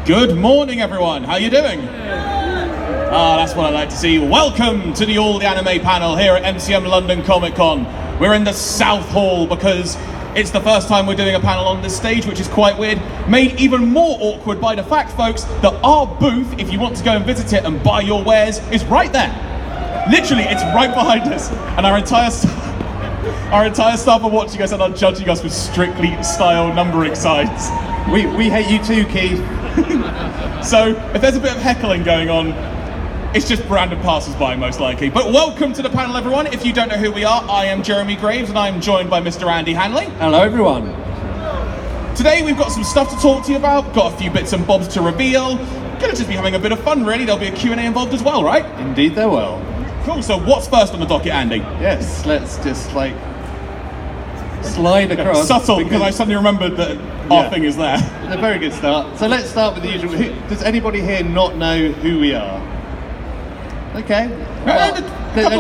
Good morning, everyone. How you doing? Ah, that's what I like to see. Welcome to the All the Anime panel here at MCM London Comic Con. We're in the South Hall because it's the first time we're doing a panel on this stage, which is quite weird. Made even more awkward by the fact, folks, that our booth, if you want to go and visit it and buy your wares, is right there. Literally, it's right behind us. And our entire staff are watching us and are judging us with strictly style numbering signs. We hate you too, Keith. So, if there's a bit of heckling going on, it's just random passers-by, most likely. But welcome to the panel, everyone. If you don't know who we are, I am Jeremy Graves, and I'm joined by Mr. Andy Hanley. Hello, everyone. Today, we've got some stuff to talk to you about, got a few bits and bobs to reveal. Gonna just be having a bit of fun, really. There'll be a Q&A involved as well, right? Indeed there will. Cool, so what's first on the docket, Andy? Yes, let's just, slide across. Subtle, because I suddenly remembered that our thing is there. It's a very good start. So let's start with the usual. Does anybody here not know who we are? Okay. Well, at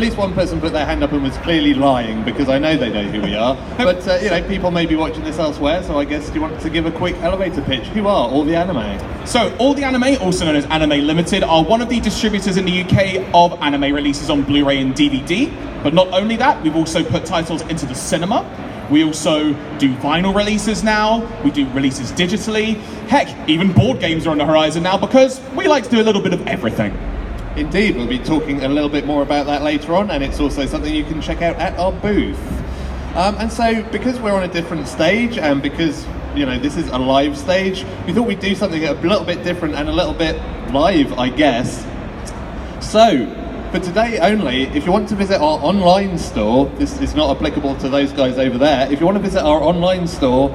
least one person put their hand up and was clearly lying, because I know they know who we are. But, people may be watching this elsewhere, so I guess you want to give a quick elevator pitch. Who are All the Anime? So, All the Anime, also known as Anime Limited, are one of the distributors in the UK of anime releases on Blu-ray and DVD. But not only that, we've also put titles into the cinema. We also do vinyl releases now, we do releases digitally. Heck, even board games are on the horizon now because we like to do a little bit of everything. Indeed, we'll be talking a little bit more about that later on, and it's also something you can check out at our booth. And so, because we're on a different stage, and because, this is a live stage, we thought we'd do something a little bit different and a little bit live, I guess. So, for today only, if you want to visit our online store, this is not applicable to those guys over there, if you want to visit our online store,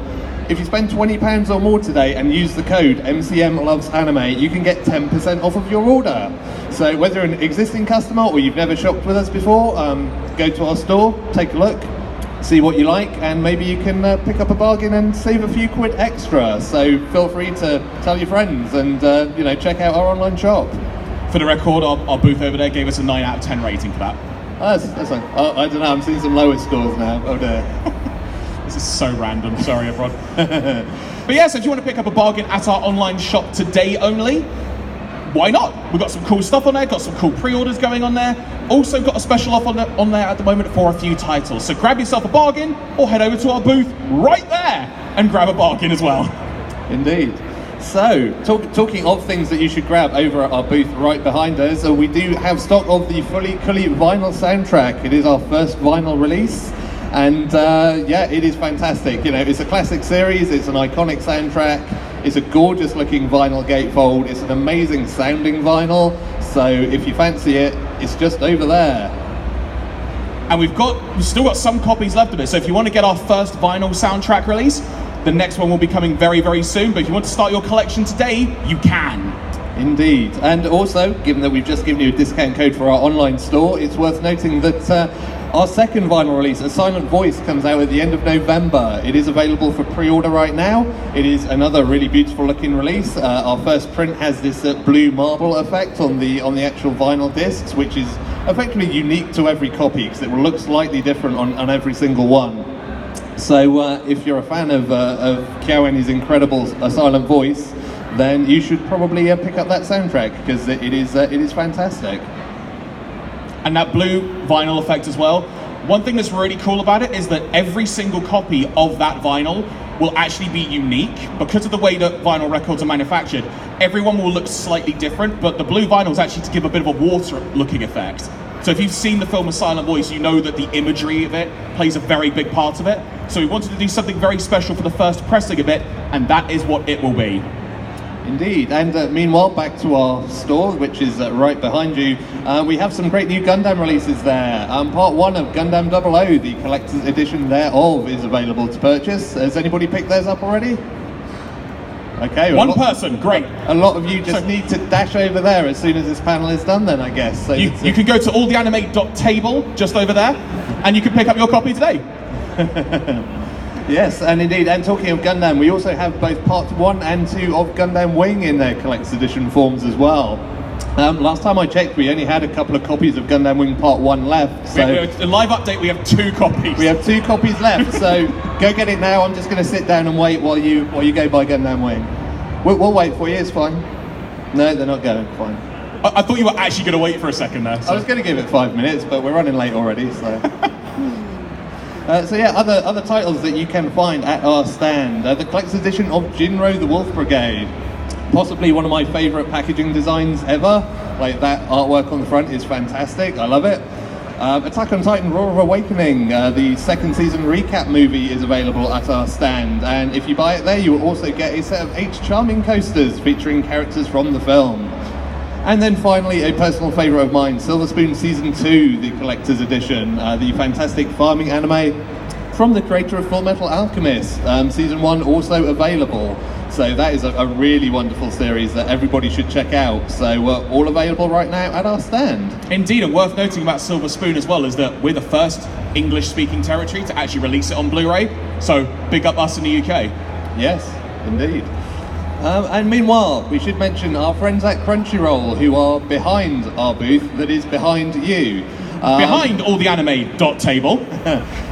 if you spend £20 or more today and use the code MCMLovesAnime, you can get 10% off of your order. So whether you're an existing customer or you've never shopped with us before, go to our store, take a look, see what you like, and maybe you can pick up a bargain and save a few quid extra. So feel free to tell your friends and check out our online shop. For the record, our booth over there gave us a 9 out of 10 rating for that. That's fine. I don't know, I'm seeing some lower scores now. Oh dear. This is so random, sorry everyone. But yeah, so if you want to pick up a bargain at our online shop today only, why not? We've got some cool stuff on there, got some cool pre-orders going on there. Also got a special offer on there at the moment for a few titles. So grab yourself a bargain or head over to our booth right there and grab a bargain as well. Indeed. So, talking of things that you should grab over at our booth right behind us, we do have stock of the Fully Cully vinyl soundtrack. It is our first vinyl release. And it is fantastic. It's a classic series, it's an iconic soundtrack, it's a gorgeous looking vinyl gatefold, it's an amazing sounding vinyl, so if you fancy it, it's just over there. And we've still got some copies left of it, so if you want to get our first vinyl soundtrack release, the next one will be coming very, very soon, but if you want to start your collection today, you can. Indeed. And also, given that we've just given you a discount code for our online store, it's worth noting that our second vinyl release, A Silent Voice, comes out at the end of November. It is available for pre-order right now. It is another really beautiful looking release. Our first print has this blue marble effect on the actual vinyl discs, which is effectively unique to every copy because it will look slightly different on every single one. So if you're a fan of Kyoani's incredible A Silent Voice, then you should probably pick up that soundtrack because it is fantastic. And that blue vinyl effect as well. One thing that's really cool about it is that every single copy of that vinyl will actually be unique. Because of the way that vinyl records are manufactured, everyone will look slightly different, but the blue vinyl is actually to give a bit of a water-looking effect. So if you've seen the film A Silent Voice, you know that the imagery of it plays a very big part of it. So we wanted to do something very special for the first pressing of it, and that is what it will be. Indeed, and meanwhile, back to our store, which is right behind you, we have some great new Gundam releases there. Part 1 of Gundam 00, the collector's edition thereof, is available to purchase. Has anybody picked those up already? Okay. One person, great. A lot of you just need to dash over there as soon as this panel is done then, I guess. So you can go to alltheanime.table, just over there, and you can pick up your copy today. Yes, and indeed, and talking of Gundam, we also have both Part 1 and 2 of Gundam Wing in their collector's edition forms as well. Last time I checked, we only had a couple of copies of Gundam Wing Part 1 left. So a live update, we have 2 copies. We have 2 copies left, so go get it now. I'm just going to sit down and wait while you go buy Gundam Wing. We'll wait for you, it's fine. No, they're not going, fine. I thought you were actually going to wait for a second there. So. I was going to give it 5 minutes, but we're running late already, so... So yeah, other titles that you can find at our stand. The collector's edition of Jinro the Wolf Brigade. Possibly one of my favourite packaging designs ever. Like, that artwork on the front is fantastic, I love it. Attack on Titan Roar of Awakening, the second season recap movie is available at our stand, and if you buy it there you will also get a set of 8 charming coasters featuring characters from the film. And then finally, a personal favourite of mine, Silver Spoon Season 2, the collector's edition, the fantastic farming anime from the creator of Full Metal Alchemist. Season 1 also available. So that is a really wonderful series that everybody should check out. So we're all available right now at our stand. Indeed, and worth noting about Silver Spoon as well is that we're the first English-speaking territory to actually release it on Blu-ray. So big up us in the UK. Yes, indeed. And meanwhile, we should mention our friends at Crunchyroll, who are behind our booth that is behind you. Behind all the anime table.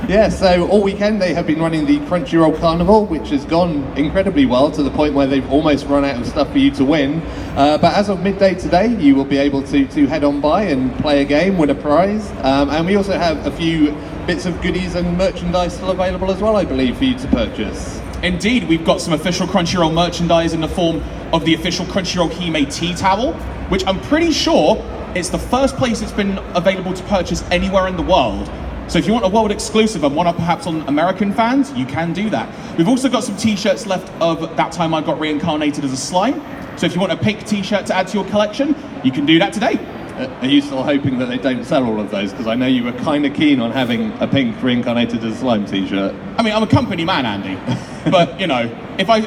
Yeah, so all weekend they have been running the Crunchyroll Carnival, which has gone incredibly well to the point where they've almost run out of stuff for you to win. But as of midday today, you will be able to head on by and play a game, win a prize. And we also have a few bits of goodies and merchandise still available as well, I believe, for you to purchase. Indeed, we've got some official Crunchyroll merchandise in the form of the official Crunchyroll Hime tea towel, which I'm pretty sure it's the first place it's been available to purchase anywhere in the world. So if you want a world exclusive and one up perhaps on American fans, you can do that. We've also got some t-shirts left of That Time I Got Reincarnated as a Slime. So if you want a pink t-shirt to add to your collection, you can do that today. Are you still hoping that they don't sell all of those? Because I know you were kind of keen on having a pink Reincarnated as a Slime t-shirt. I mean, I'm a company man, Andy. But, you know, if I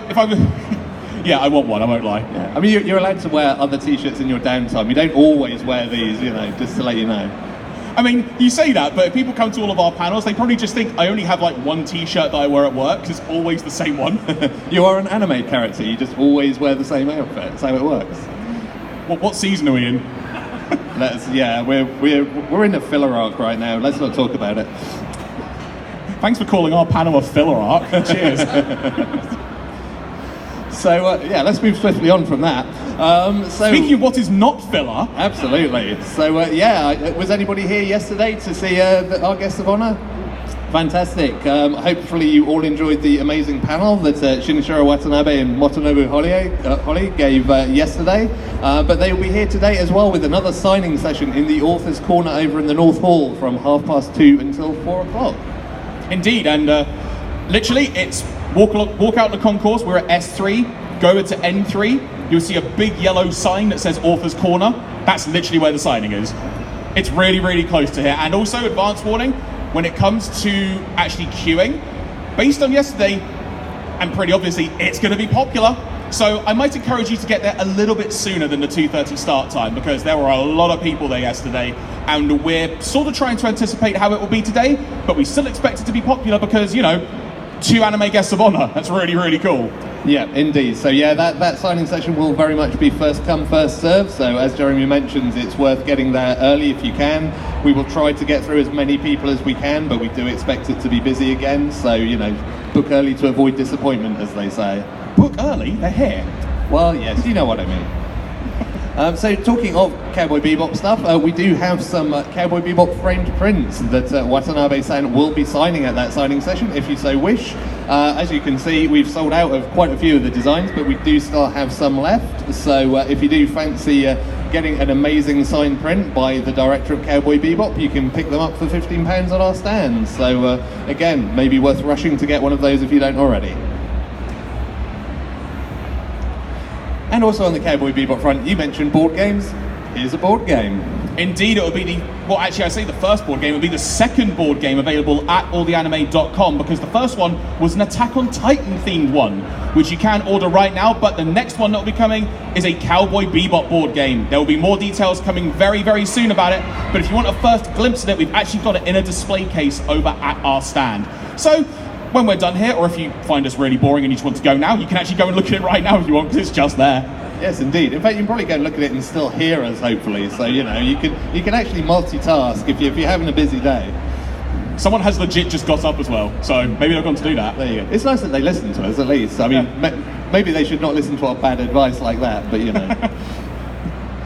yeah, I want one, I won't lie. Yeah. I mean, you're allowed to wear other t-shirts in your downtime. You don't always wear these, you know, just to let you know. I mean, you say that, but if people come to all of our panels, they probably just think I only have like one t-shirt that I wear at work, because it's always the same one. You are an anime character, you just always wear the same outfit. That's how it works. What season are we in? Yeah, we're in a filler arc right now. Let's not talk about it. Thanks for calling our panel a filler arc. Cheers. So yeah, let's move swiftly on from that. Speaking of what is not filler. Absolutely. So yeah, was anybody here yesterday to see our guest of honour? Fantastic. Hopefully you all enjoyed the amazing panel that Shinichiro Watanabe and Motonobu Hori gave yesterday. But they will be here today as well with another signing session in the Author's Corner over in the North Hall from 2:30 until 4 o'clock. Indeed, and literally it's walk out the concourse. We're at S3, go to N3. You'll see a big yellow sign that says Author's Corner. That's literally where the signing is. It's really, really close to here. And also, advance warning, when it comes to actually queuing, based on yesterday, and pretty obviously, it's going to be popular. So I might encourage you to get there a little bit sooner than the 2:30 start time, because there were a lot of people there yesterday, and we're sort of trying to anticipate how it will be today, but we still expect it to be popular because, you know, 2 anime guests of honor. That's really, really cool. Yeah, indeed. So yeah, that signing session will very much be first come, first served. So as Jeremy mentions, it's worth getting there early if you can. We will try to get through as many people as we can, but we do expect it to be busy again. So, you know, book early to avoid disappointment, as they say. Book early? They're here. Well, yes, you know what I mean. So talking of Cowboy Bebop stuff, we do have some Cowboy Bebop framed prints that Watanabe-san will be signing at that signing session, if you so wish. As you can see, we've sold out of quite a few of the designs, but we do still have some left. So if you do fancy getting an amazing signed print by the director of Cowboy Bebop, you can pick them up for £15 at our stand. So again, maybe worth rushing to get one of those if you don't already. And also on the Cowboy Bebop front, you mentioned board games. Here's a board game. Indeed, it will be the first board game. It will be the second board game available at alltheanime.com, because the first one was an Attack on Titan themed one, which you can order right now, but the next one that will be coming is a Cowboy Bebop board game. There will be more details coming very, very soon about it, but if you want a first glimpse of it, we've actually got it in a display case over at our stand. So, when we're done here, or if you find us really boring and you just want to go now, you can actually go and look at it right now if you want, because it's just there. Yes, indeed. In fact, you can probably go and look at it and still hear us, hopefully. So, you know, you can actually multitask if you're having a busy day. Someone has legit just got up as well, so maybe they're going to do that. There you go. It's nice that they listen to us, at least. I mean, maybe they should not listen to our bad advice like that, but you know.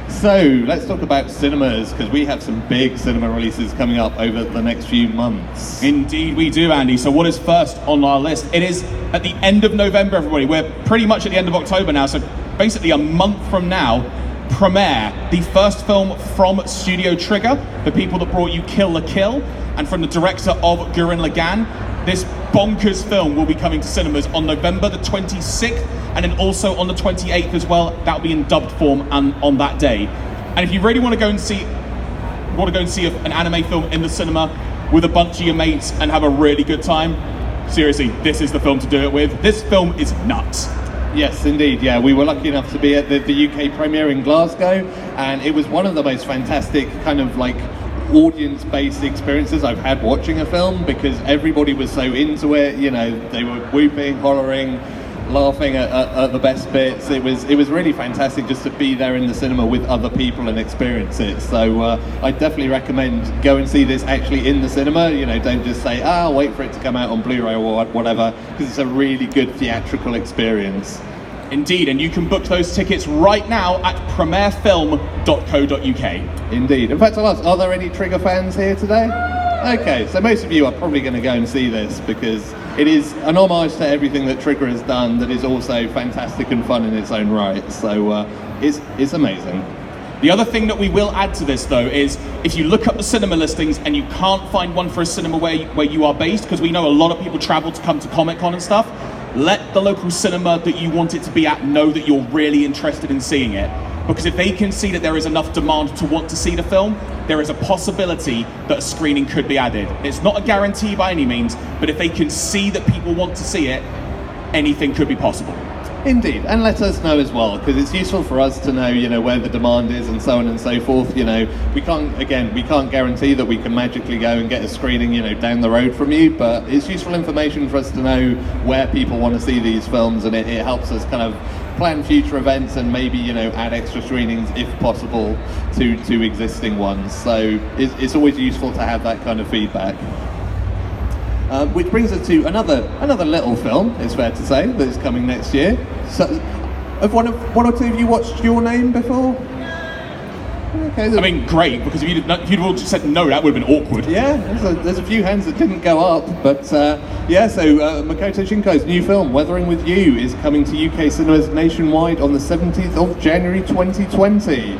So let's talk about cinemas, because we have some big cinema releases coming up over the next few months. Indeed we do, Andy. So what is first on our list? It is at the end of November, everybody. We're pretty much at the end of October now, so basically a month from now, Premiere, the first film from Studio Trigger, the people that brought you Kill la Kill, and from the director of Gurren Lagann. This bonkers film will be coming to cinemas on November the 26th, and then also on the 28th as well. That'll be in dubbed form and on that day. And if you really want to go and see an anime film in the cinema with a bunch of your mates and have a really good time, seriously, this is the film to do it with. This film is nuts. Yes, indeed. Yeah, we were lucky enough to be at the UK premiere in Glasgow, and it was one of the most fantastic kind of like audience-based experiences I've had watching a film, because everybody was so into it. You know, they were whooping, hollering, laughing at the best bits. It was really fantastic just to be there in the cinema with other people and experience it. So I definitely recommend go and see this actually in the cinema. You know, don't just say, I'll wait for it to come out on Blu-ray or whatever, because it's a really good theatrical experience. Indeed, and you can book those tickets right now at premierefilm.co.uk. Indeed. In fact, I'll ask, are there any Trigger fans here today? Okay, so most of you are probably going to go and see this, because it is an homage to everything that Trigger has done that is also fantastic and fun in its own right. So it's amazing. The other thing that we will add to this, though, is if you look up the cinema listings and you can't find one for a cinema where you are based, because we know a lot of people travel to come to Comic-Con and stuff, let the local cinema that you want it to be at know that you're really interested in seeing it. Because if they can see that there is enough demand to want to see the film, there is a possibility that a screening could be added. It's not a guarantee by any means, but if they can see that people want to see it, anything could be possible. Indeed, and let us know as well, because it's useful for us to know, you know, where the demand is and so on and so forth. You know, we can't guarantee that we can magically go and get a screening, you know, down the road from you, but it's useful information for us to know where people want to see these films, and it helps us kind of plan future events and maybe, you know, add extra screenings if possible to existing ones. So it's always useful to have that kind of feedback. Which brings us to another little film, it's fair to say, that is coming next year. So, have one or two of you watched Your Name before? Okay. I mean, great, because if you'd all just said no, that would have been awkward. Yeah, there's a few hands that didn't go up, but yeah, so Makoto Shinko's new film, Weathering With You, is coming to UK cinemas nationwide on the 17th of January 2020.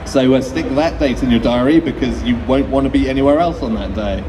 So stick that date in your diary, because you won't want to be anywhere else on that day.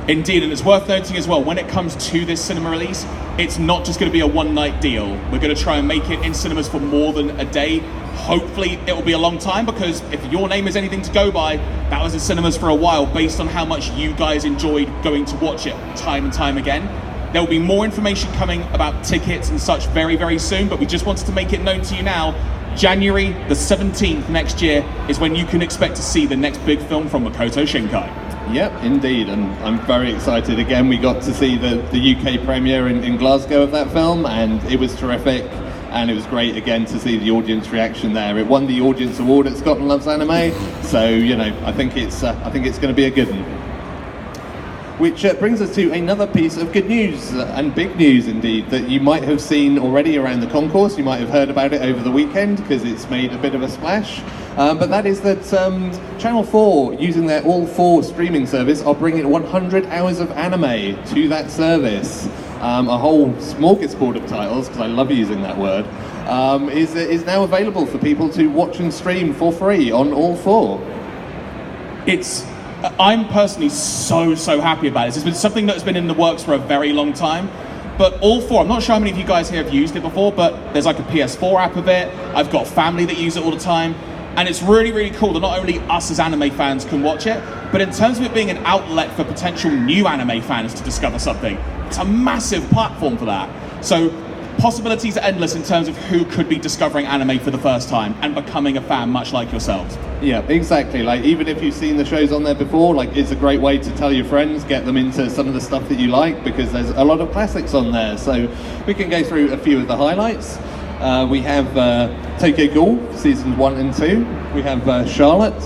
Indeed, and it's worth noting as well, when it comes to this cinema release, it's not just going to be a one-night deal. We're going to try and make it in cinemas for more than a day. Hopefully it will be a long time, because if Your Name is anything to go by, that was in cinemas for a while based on how much you guys enjoyed going to watch it time and time again. There will be more information coming about tickets and such very, very soon, but we just wanted to make it known to you now. January the 17th next year is when you can expect to see the next big film from Makoto Shinkai. Yep, indeed, and I'm very excited. Again, we got to see the UK premiere in Glasgow of that film, and it was terrific, and it was great again to see the audience reaction there. It won the audience award at Scotland Loves Anime, so you know, I think it's going to be a good one. Which brings us to another piece of good news, and big news indeed, that you might have seen already around the concourse. You might have heard about it over the weekend, because it's made a bit of a splash. But that is that Channel 4, using their All 4 streaming service, are bringing 100 hours of anime to that service. A whole smorgasbord of titles, because I love using that word, is now available for people to watch and stream for free on All 4. I'm personally so happy about this. It's been something that's been in the works for a very long time. But All 4, I'm not sure how many of you guys here have used it before, but there's like a PS4 app of it. I've got family that use it all the time. And it's really, really cool that not only us as anime fans can watch it, but in terms of it being an outlet for potential new anime fans to discover something, it's a massive platform for that. So possibilities are endless in terms of who could be discovering anime for the first time and becoming a fan, much like yourselves. Yeah, exactly. Like, even if you've seen the shows on there before, like, it's a great way to tell your friends, get them into some of the stuff that you like, because there's a lot of classics on there. So we can go through a few of the highlights. We have Tokyo Ghoul, seasons 1 and 2. We have Charlotte,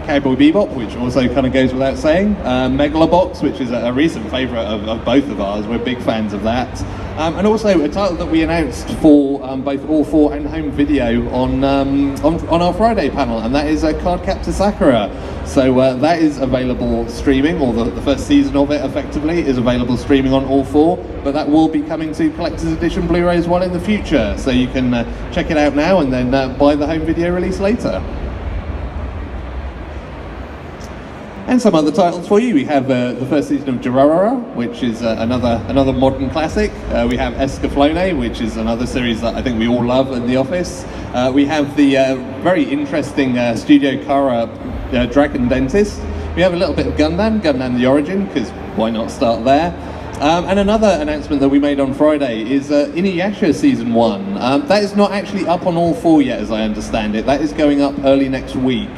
Cowboy Bebop, which also kind of goes without saying. Megalobox, which is a recent favourite of both of ours. We're big fans of that. And also a title that we announced for both All 4 and home video on our Friday panel, and that is Cardcaptor Sakura. So that is available streaming, or the first season of it effectively is available streaming on All 4, but that will be coming to Collector's Edition Blu-ray as well in the future. So you can check it out now and then buy the home video release later. And some other titles for you. We have the first season of Durarara, which is another modern classic. We have Escaflowne, which is another series that I think we all love in the office. We have the very interesting Studio Kara Dragon Dentist. We have a little bit of Gundam the Origin, because why not start there? And another announcement that we made on Friday is Inuyasha Season 1. That is not actually up on All 4 yet, as I understand it. That is going up early next week.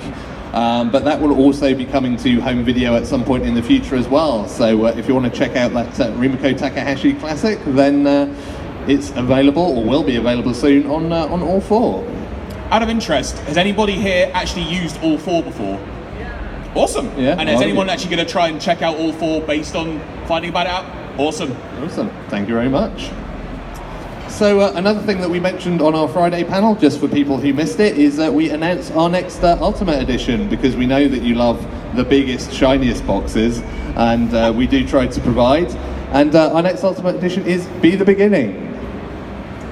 But that will also be coming to home video at some point in the future as well. So if you want to check out that Rimiko Takahashi classic, then it's available, or will be available soon, on All 4. Out of interest, has anybody here actually used All 4 before? Yeah. Awesome. Yeah, and is anyone actually going to try and check out All 4 based on finding about it out? Awesome. Awesome. Thank you very much. So another thing that we mentioned on our Friday panel, just for people who missed it, is that we announced our next Ultimate Edition, because we know that you love the biggest, shiniest boxes, and we do try to provide. And our next Ultimate Edition is Be the Beginning.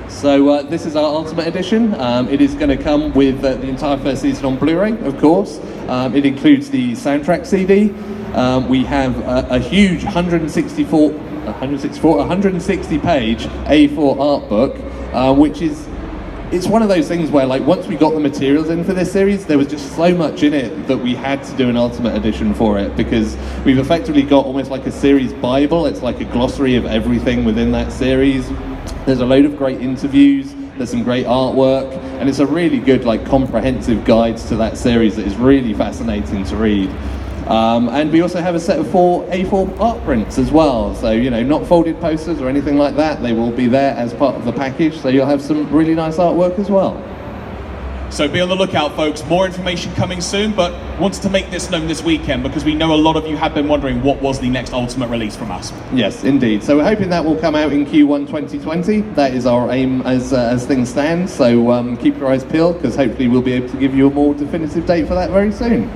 So this is our Ultimate Edition. It is going to come with the entire first season on Blu-ray, of course. It includes the soundtrack CD. We have a huge 160 page A4 art book, which is, it's one of those things where, like, once we got the materials in for this series, there was just so much in it that we had to do an Ultimate Edition for it, because we've effectively got almost like a series Bible. It's like a glossary of everything within that series. There's a load of great interviews, there's some great artwork, and it's a really good, like, comprehensive guide to that series that is really fascinating to read. And we also have a set of 4 A4 art prints as well, so, you know, not folded posters or anything like that. They will be there as part of the package, so you'll have some really nice artwork as well. So be on the lookout, folks. More information coming soon, but wanted to make this known this weekend because we know a lot of you have been wondering what was the next Ultimate release from us. Yes, indeed. So we're hoping that will come out in Q1 2020. That is our aim as things stand, so keep your eyes peeled, because hopefully we'll be able to give you a more definitive date for that very soon.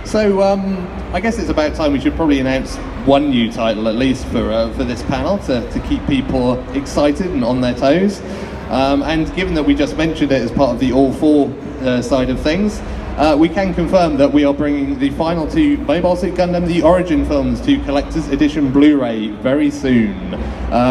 So I guess it's about time we should probably announce one new title at least for this panel to keep people excited and on their toes. And given that we just mentioned it as part of the All 4 side of things, we can confirm that we are bringing the final 2 Mobile Suit Gundam The Origin films to Collector's Edition Blu-ray very soon.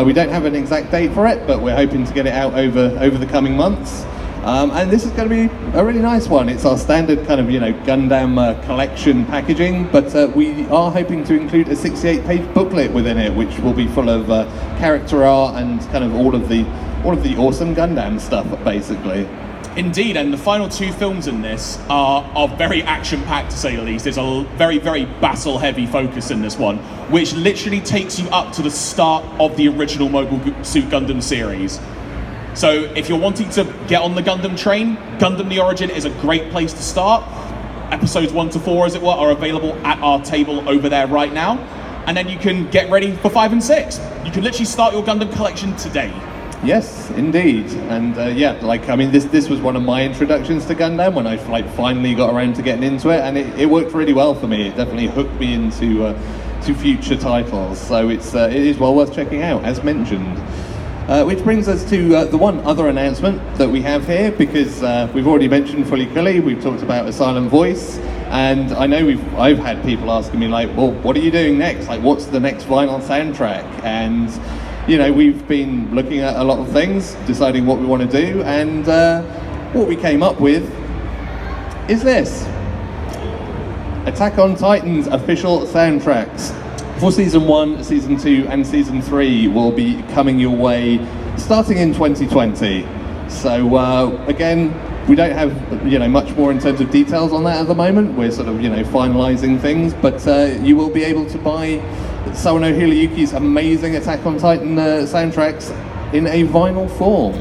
We don't have an exact date for it, but we're hoping to get it out over the coming months. And this is going to be a really nice one. It's our standard kind of, you know, Gundam collection packaging, but we are hoping to include a 68-page booklet within it, which will be full of character art and kind of all of the awesome Gundam stuff, basically. Indeed, and the final 2 films in this are very action-packed, to say the least. There's a very, very battle-heavy focus in this one, which literally takes you up to the start of the original Mobile Suit Gundam series. So if you're wanting to get on the Gundam train, Gundam The Origin is a great place to start. Episodes 1 to 4, as it were, are available at our table over there right now. And then you can get ready for 5 and 6. You can literally start your Gundam collection today. Yes, indeed. And yeah, like, I mean, this was one of my introductions to Gundam when I finally got around to getting into it, and it worked really well for me. It definitely hooked me into to future titles. So it is well worth checking out, as mentioned. Which brings us to the one other announcement that we have here, because we've already mentioned Fully Cully, we've talked about A Silent Voice, and I know I've had people asking me, like, well, what are you doing next? Like, what's the next vinyl soundtrack? And, you know, we've been looking at a lot of things, deciding what we want to do, and what we came up with is this. Attack on Titan's official soundtracks for Season 1, Season 2 and Season 3 will be coming your way starting in 2020. So again, we don't have, you know, much more in terms of details on that at the moment. We're sort of, you know, finalising things, but you will be able to buy Sawano Hirayuki's amazing Attack on Titan soundtracks in a vinyl form.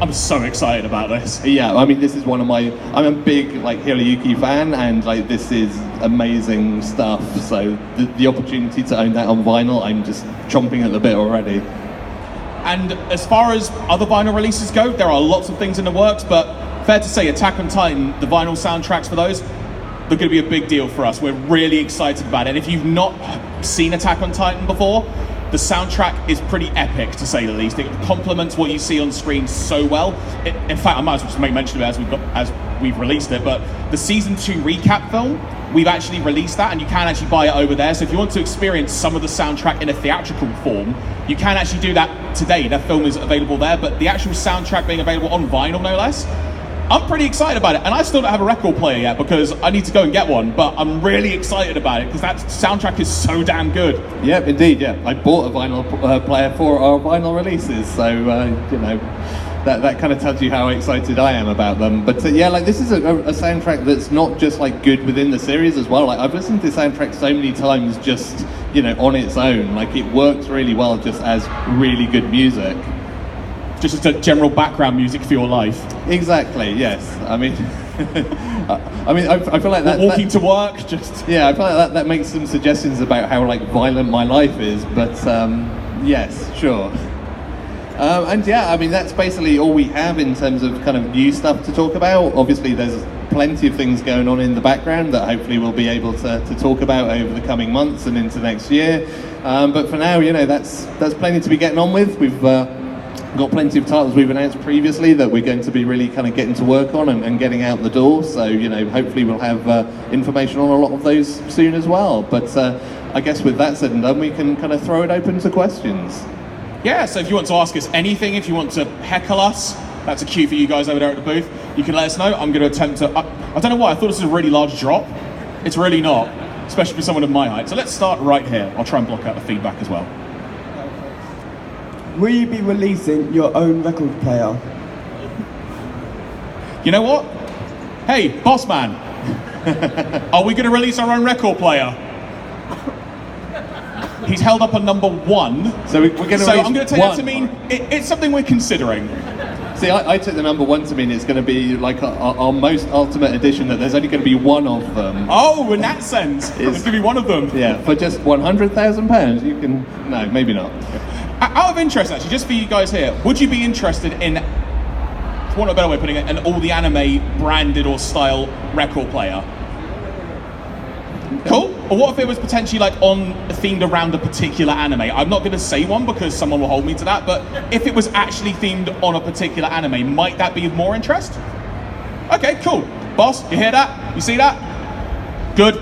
I'm so excited about this. Yeah, I mean, this is one of my. I'm a big like Hiroyuki fan, and like this is amazing stuff. So the opportunity to own that on vinyl, I'm just chomping at the bit already. And as far as other vinyl releases go, there are lots of things in the works, but fair to say, Attack on Titan, the vinyl soundtracks for those, they're going to be a big deal for us. We're really excited about it. And if you've not seen Attack on Titan before, the soundtrack is pretty epic, to say the least. It complements what you see on screen so well. In fact, I might as well just make mention of it as we've released it, but the Season 2 recap film, we've actually released that, and you can actually buy it over there. So if you want to experience some of the soundtrack in a theatrical form, you can actually do that today. That film is available there, but the actual soundtrack being available on vinyl, no less, I'm pretty excited about it. And I still don't have a record player yet because I need to go and get one, but I'm really excited about it because that soundtrack is so damn good. Yeah, indeed, yeah. I bought a vinyl player for our vinyl releases, so, you know, that kind of tells you how excited I am about them. But yeah, like this is a soundtrack that's not just like good within the series as well. Like I've listened to this soundtrack so many times just, you know, on its own. Like it works really well just as really good music. Just as a general background music for your life. Exactly, yes. I mean, I feel like that... Walking to work, just... Yeah, I feel like that makes some suggestions about how like violent my life is, but yes, sure. And yeah, I mean, that's basically all we have in terms of kind of new stuff to talk about. Obviously, there's plenty of things going on in the background that hopefully we'll be able to talk about over the coming months and into next year. But for now, you know, that's plenty to be getting on with. We've got plenty of titles we've announced previously that we're going to be really kind of getting to work on and getting out the door. So, you know, hopefully we'll have information on a lot of those soon as well. But I guess with that said and done, we can kind of throw it open to questions. Yeah, so if you want to ask us anything, if you want to heckle us, that's a cue for you guys over there at the booth. You can let us know. I'm going to attempt to... I don't know why, I thought this was a really large drop. It's really not, especially for someone of my height. So let's start right here. I'll try and block out the feedback as well. Will you be releasing your own record player? You know what? Hey, boss man. Are we going to release our own record player? He's held up a number 1. So we're going to. So I'm going to take that to mean it's something we're considering. See, I took the number 1 to mean it's going to be like our most ultimate edition, that there's only going to be one of them. Oh, in that sense, there's going to be one of them. Yeah, for just £100,000, you can. No, maybe not. Out of interest, actually, just for you guys here, would you be interested in, for want of a better way of putting it, an all the anime branded or style record player? Cool. Or what if it was potentially like themed around a particular anime? I'm not going to say one because someone will hold me to that, but if it was actually themed on a particular anime, might that be of more interest? Okay, cool. Boss, you hear that? You see that? Good.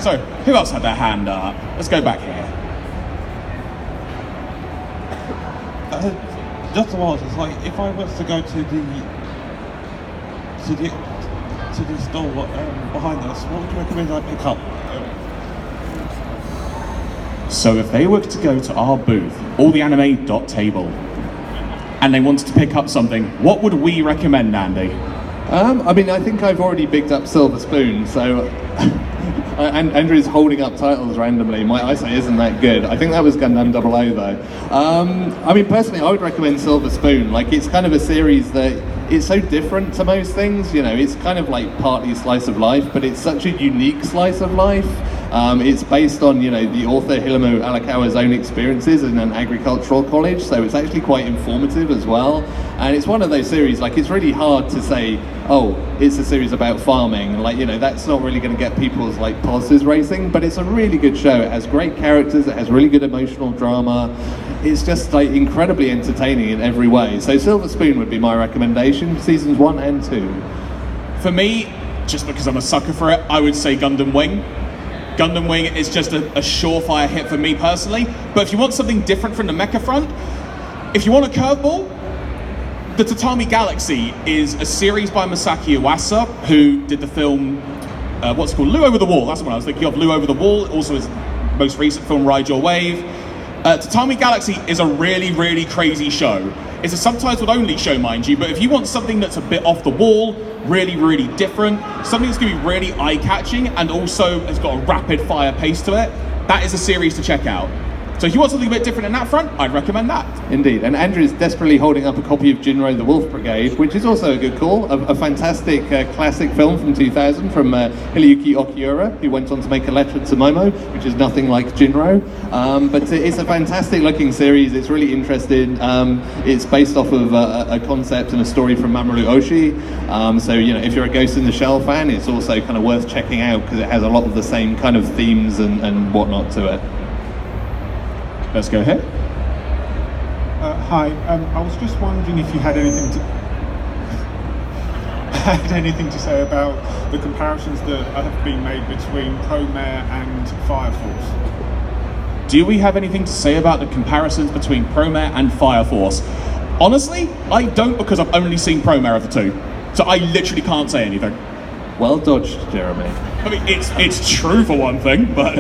So, who else had their hand up? Let's go back here. Just to ask, it's like if I was to go to the store behind us, what would you recommend I pick up? So if they were to go to our booth, alltheanime.table, and they wanted to pick up something, what would we recommend, Andy? I mean, I think I've already bigged up Silver Spoon, so and Andrew's holding up titles randomly. My eyesight isn't that good. I think that was Gundam 00 though. I mean, personally, I would recommend Silver Spoon. Like, it's kind of a series that it's so different to most things. You know, it's kind of like partly slice of life, but it's such a unique slice of life. It's based on, you know, the author Hiromu Arakawa's own experiences in an agricultural college, so it's actually quite informative as well. And it's one of those series, like, it's really hard to say, oh, it's a series about farming. Like, you know, that's not really going to get people's, like, pulses racing, but it's a really good show. It has great characters, it has really good emotional drama. It's just, like, incredibly entertaining in every way. So Silver Spoon would be my recommendation, seasons 1 and 2. For me, just because I'm a sucker for it, I would say Gundam Wing. Gundam Wing is just a surefire hit for me personally. But if you want something different from the mecha front, if you want a curveball, The Tatami Galaxy is a series by Masaki Iwasa, who did the film, what's it called? Lu Over the Wall. That's what I was thinking of. Lu Over the Wall, also his most recent film, Ride Your Wave. Tatami Galaxy is a really, really crazy show. It's a subtitled only show, mind you, but if you want something that's a bit off the wall, really, really different, something that's going to be really eye-catching and also has got a rapid-fire pace to it, that is a series to check out. So if you want something a bit different in that front, I'd recommend that. Indeed, and Andrew is desperately holding up a copy of Jinro the Wolf Brigade, which is also a good call, a fantastic classic film from 2000 from Hiroyuki Okiura, who went on to make A Letter to Momo, which is nothing like Jinro, but it's a fantastic looking series. It's really interesting. It's based off of a concept and a story from Mamoru Oshii, so you know, if you're a Ghost in the Shell fan, it's also kind of worth checking out because it has a lot of the same kind of themes and whatnot to it. Let's go ahead. Hi, I was just wondering if you had anything to say about the comparisons that have been made between Promare and Fire Force. Do we have anything to say about the comparisons between Promare and Fire Force? Honestly, I don't, because I've only seen Promare of the two. So I literally can't say anything. Well dodged, Jeremy. I mean, it's true for one thing, but...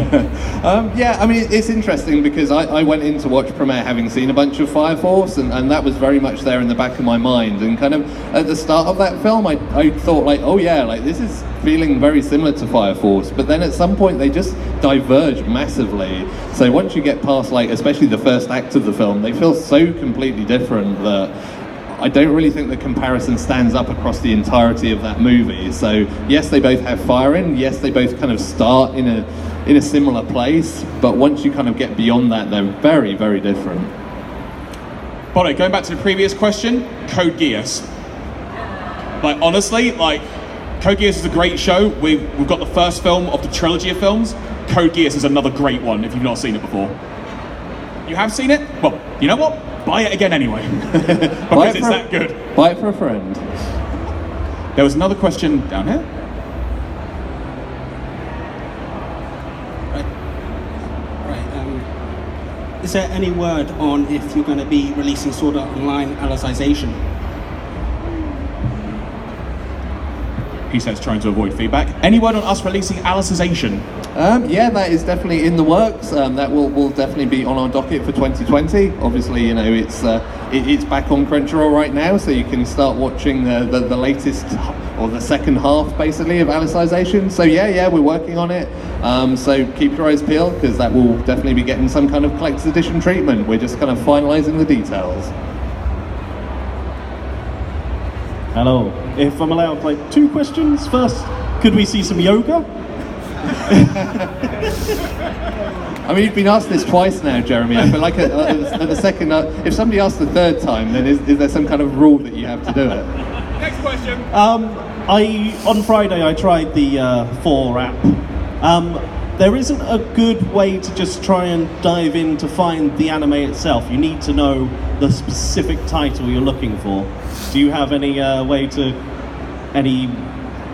yeah, I mean, it's interesting because I went in to watch Promare having seen a bunch of Fire Force, and that was very much there in the back of my mind. And kind of at the start of that film, I thought like, oh yeah, like this is feeling very similar to Fire Force. But then at some point, they just diverge massively. So once you get past, like, especially the first act of the film, they feel so completely different that I don't really think the comparison stands up across the entirety of that movie. So yes, they both have fire in. Yes, they both kind of start in a similar place. But once you kind of get beyond that, they're very, very different. Bono, going back to the previous question, Code Geass. Like honestly, like Code Geass is a great show. We've got the first film of the trilogy of films. Code Geass is another great one if you've not seen it before. You have seen it? Well, you know what? Buy it again anyway, because it's that good. Buy it for a friend. There was another question down here. Right. Is there any word on if you're going to be releasing Sword Art Online Alicization? He says trying to avoid feedback. Any word on us releasing Alicization? Yeah, that is definitely in the works. That will definitely be on our docket for 2020. Obviously, you know, it's back on Crunchyroll right now, so you can start watching the latest, or the second half, basically, of Alicization. So yeah, we're working on it. So keep your eyes peeled, because that will definitely be getting some kind of collector's edition treatment. We're just kind of finalising the details. Hello. If I'm allowed, like, 2 questions. First, could we see some yoga? I mean, you've been asked this twice now, Jeremy. I feel like at the second, if somebody asks the third time, then is there some kind of rule that you have to do it? Next question. On Friday I tried the 4 app. There isn't a good way to just try and dive in to find the anime itself. You need to know the specific title you're looking for. Do you have any any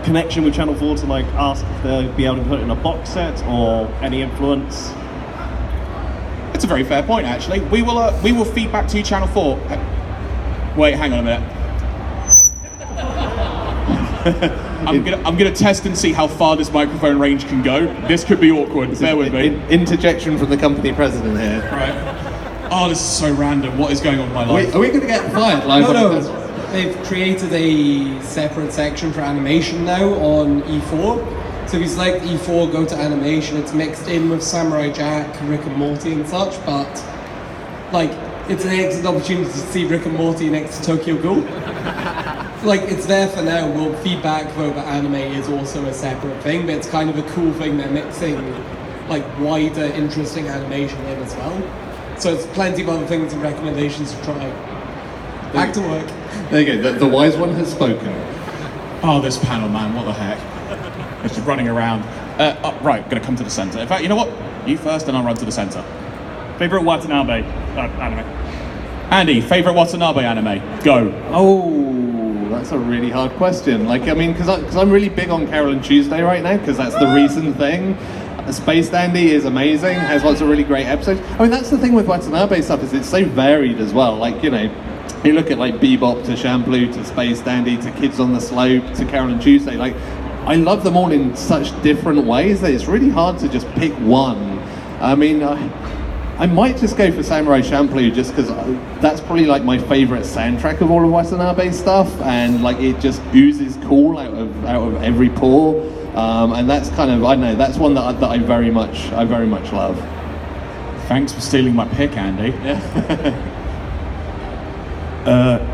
connection with Channel 4 to like ask if they'll be able to put it in a box set, or any influence? It's a very fair point, actually. We will feed back to you, Channel 4. Wait, hang on a minute. I'm gonna test and see how far this microphone range can go. This could be awkward. Bear with me. Interjection from the company president here. Right. Oh, this is so random. What is going on in my life? Are we going to get fired live? No. They've created a separate section for animation now on E4. So if you select E4, go to animation, it's mixed in with Samurai Jack, Rick and Morty and such, but like, it's an excellent opportunity to see Rick and Morty next to Tokyo Ghoul. Like, it's there for now. We'll feedback whether anime is also a separate thing, but it's kind of a cool thing they're mixing like wider, interesting animation in as well. So it's plenty of other things and recommendations to try. Back to work. There you go, the wise one has spoken. Oh, this panel, man, what the heck? It's just running around. Right, gonna come to the center. In fact, you know what? You first, and I'll run to the center. Favorite Watanabe anime? Andy, favorite Watanabe anime? Go. Oh, that's a really hard question. Like, I mean, because I'm really big on Carol and Tuesday right now, because that's the recent thing. Space Dandy is amazing, has lots of really great episodes. I mean, that's the thing with Watanabe stuff, is it's so varied as well. Like, you know, you look at like Bebop to Shampoo to Space Dandy to Kids on the Slope to Carol and Tuesday, like, I love them all in such different ways that it's really hard to just pick one. I mean, I might just go for Samurai Champloo, just because that's probably like my favourite soundtrack of all of Watanabe stuff, and like it just oozes cool out of every pore, and that's kind of, I don't know, that's one that I very much love. Thanks for stealing my pick, Andy.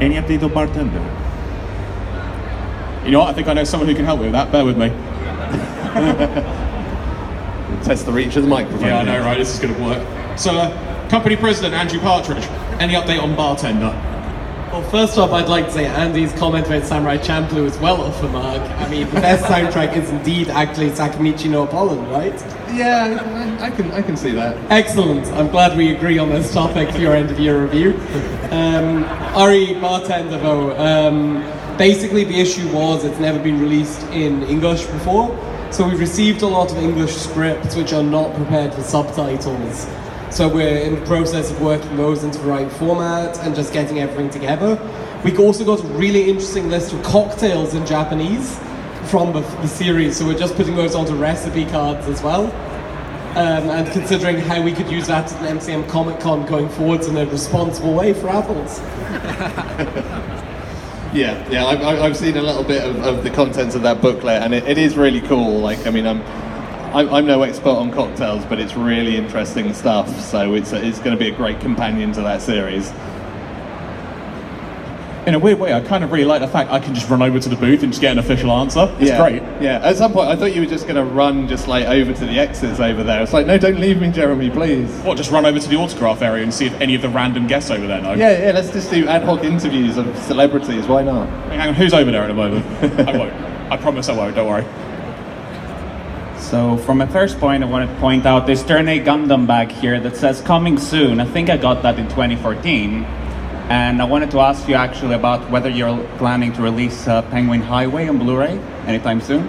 Any update on Bartender? You know what? I think I know someone who can help me with that. Bear with me. Test the reach of the microphone. Yeah, I know, right? This is going to work. So, company president Andrew Partridge, any update on Bartender? Well, first off, I'd like to say Andy's comment about Samurai Champloo is well off the mark. I mean, the best soundtrack is indeed actually Sakamichi no Apollo, right? Yeah, I can see that. Excellent. I'm glad we agree on this topic for your end of year review. Ari Bartender though, basically the issue was it's never been released in English before. So we've received a lot of English scripts which are not prepared for subtitles. So we're in the process of working those into the right format and just getting everything together. We also got a really interesting list of cocktails in Japanese from the series, so we're just putting those onto recipe cards as well. And considering how we could use that at an MCM Comic Con going forwards in a responsible way for adults. Yeah, I've seen a little bit of the contents of that booklet, and it is really cool. Like, I mean, I'm no expert on cocktails, but it's really interesting stuff. So it's going to be a great companion to that series. In a weird way, I kind of really like the fact I can just run over to the booth and just get an official answer. It's great. Yeah, at some point I thought you were just going to run just like over to the exits over there. It's like, no, don't leave me, Jeremy, please. What, just run over to the autograph area and see if any of the random guests over there know? Yeah, let's just do ad hoc interviews of celebrities, why not? Hang on, who's over there at the moment? I won't. I promise I won't, don't worry. So from my first point, I want to point out this Turn A Gundam bag here that says coming soon. I think I got that in 2014. And I wanted to ask you actually about whether you're planning to release Penguin Highway on Blu-ray anytime soon.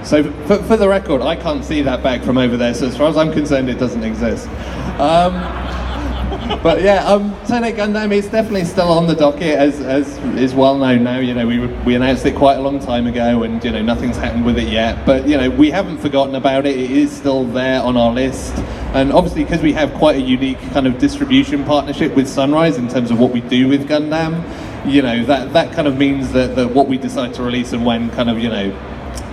So for the record, I can't see that bag from over there, so as far as I'm concerned, it doesn't exist. But yeah, Turn A Gundam is definitely still on the docket, as is well known now. You know, we announced it quite a long time ago, and you know, nothing's happened with it yet. But you know, we haven't forgotten about it. It is still there on our list, and obviously because we have quite a unique kind of distribution partnership with Sunrise in terms of what we do with Gundam, you know, that kind of means that what we decide to release and when kind of, you know,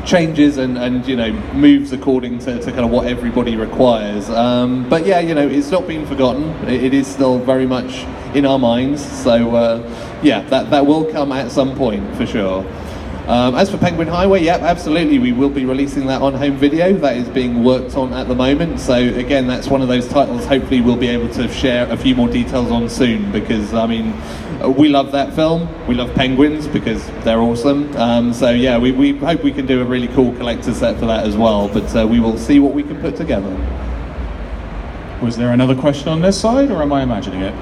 changes and you know, moves according to kind of what everybody requires. But yeah, you know, it's not been forgotten. It is still very much in our minds. So yeah, that will come at some point for sure. As for Penguin Highway, yeah, absolutely, we will be releasing that on home video. That is being worked on at the moment. So again, that's one of those titles hopefully we'll be able to share a few more details on soon, because I mean, we love that film. We love penguins because they're awesome. So yeah, we hope we can do a really cool collector set for that as well, but we will see what we can put together. Was there another question on this side, or am I imagining it?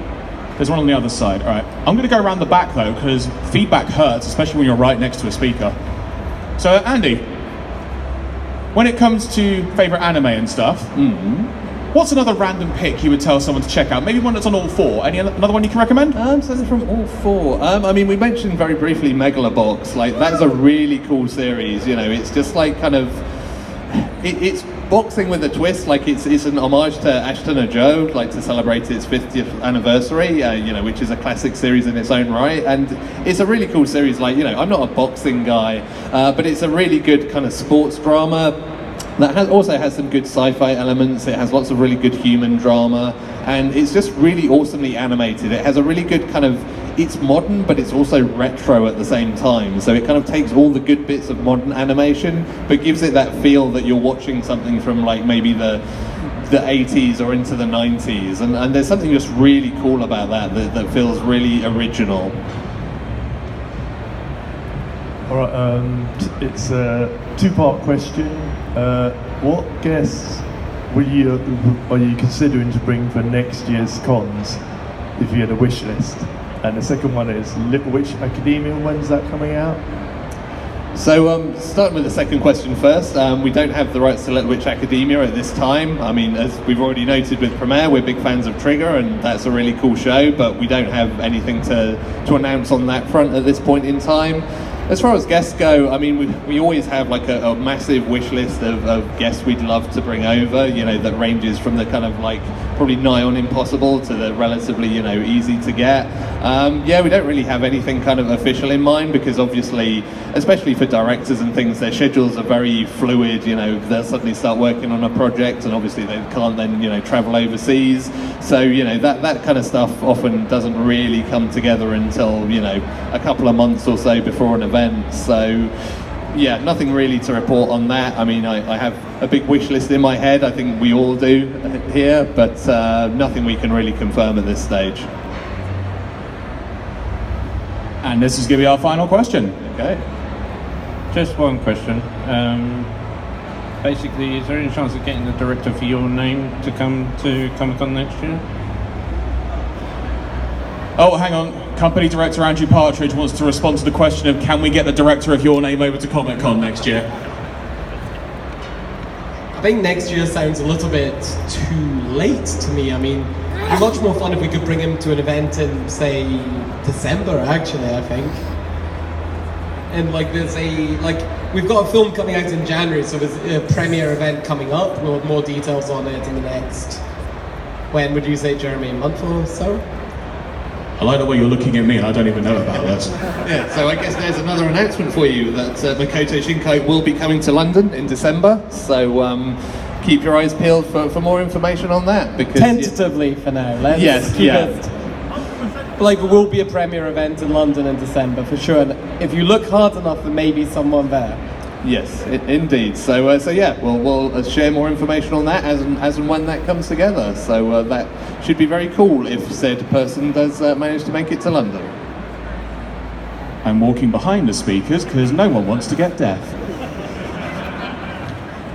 There's one on the other side. All right, I'm going to go around the back though, because feedback hurts, especially when you're right next to a speaker. So Andy, when it comes to favourite anime and stuff, what's another random pick you would tell someone to check out? Maybe one that's on all four. Another one you can recommend? Something from all four. I mean, we mentioned very briefly Megalobox. Like, that's a really cool series. You know, it's just like kind of, it's boxing with a twist. Like, it's an homage to Ashton Joe, like to celebrate its 50th anniversary. You know, which is a classic series in its own right, and it's a really cool series. Like, you know, I'm not a boxing guy, but it's a really good kind of sports drama that also has some good sci-fi elements. It has lots of really good human drama, and it's just really awesomely animated. It has a really good kind of, it's modern, but it's also retro at the same time. So it kind of takes all the good bits of modern animation, but gives it that feel that you're watching something from like maybe the 80s or into the 90s. And there's something just really cool about that feels really original. All right, it's a two-part question. What guests are you considering to bring for next year's cons if you had a wish list? And the second one is Little Witch Academia, when's that coming out? So starting with the second question first, we don't have the rights to Little Witch Academia at this time. I mean, as we've already noted with Premiere, we're big fans of Trigger, and that's a really cool show, but we don't have anything to announce on that front at this point in time. As far as guests go, I mean, we always have like a massive wish list of guests we'd love to bring over, you know, that ranges from the kind of like probably nigh on impossible to the relatively, you know, easy to get. Yeah, we don't really have anything kind of official in mind because obviously, especially for directors and things, their schedules are very fluid, you know, they'll suddenly start working on a project and obviously they can't then, you know, travel overseas. So, you know, that kind of stuff often doesn't really come together until, you know, a couple of months or so before an event. So yeah, nothing really to report on that. I mean, I have a big wish list in my head, I think we all do here, but nothing we can really confirm at this stage. And this is going to be our final question. Okay. Just one question. Basically, is there any chance of getting the director for Your Name to come to Comic-Con next year? Oh, hang on. Company director Andrew Partridge wants to respond to the question of can we get the director of Your Name over to Comic-Con next year? I think next year sounds a little bit too late to me. I mean, it'd be much more fun if we could bring him to an event in, say, December, actually, I think. And like we've got a film coming out in January, so there's a premiere event coming up. We'll have more details on it in the next, when would you say, Jeremy, a month or so? I like the way you're looking at me and I don't even know about that. Yeah, so I guess there's another announcement for you that Makoto Shinkai will be coming to London in December. So keep your eyes peeled for more information on that. Because tentatively for now. Let's keep it. Like, there will be a premiere event in London in December for sure. And if you look hard enough, there may be someone there. Yes, indeed. So yeah, we'll share more information on that as and when that comes together. So that should be very cool if said person does manage to make it to London. I'm walking behind the speakers because no one wants to get deaf.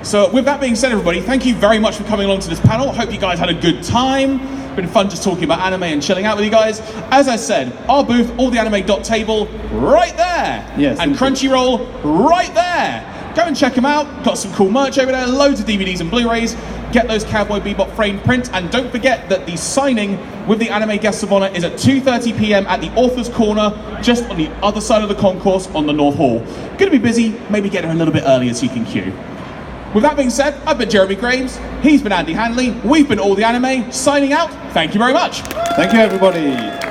So with that being said, everybody, thank you very much for coming along to this panel. Hope you guys had a good time. It's been fun just talking about anime and chilling out with you guys. As I said, our booth, alltheanime.table, right there. Yes. And Crunchyroll, right there. Go and check them out. Got some cool merch over there, loads of DVDs and Blu-rays. Get those Cowboy Bebop framed prints, and don't forget that the signing with the anime guests of honor is at 2:30 p.m. at the Author's Corner, just on the other side of the concourse on the North Hall. Gonna be busy, maybe get there a little bit earlier so you can queue. With that being said, I've been Jeremy Graves, he's been Andy Hanley, we've been All the Anime, signing out. Thank you very much. Thank you, everybody.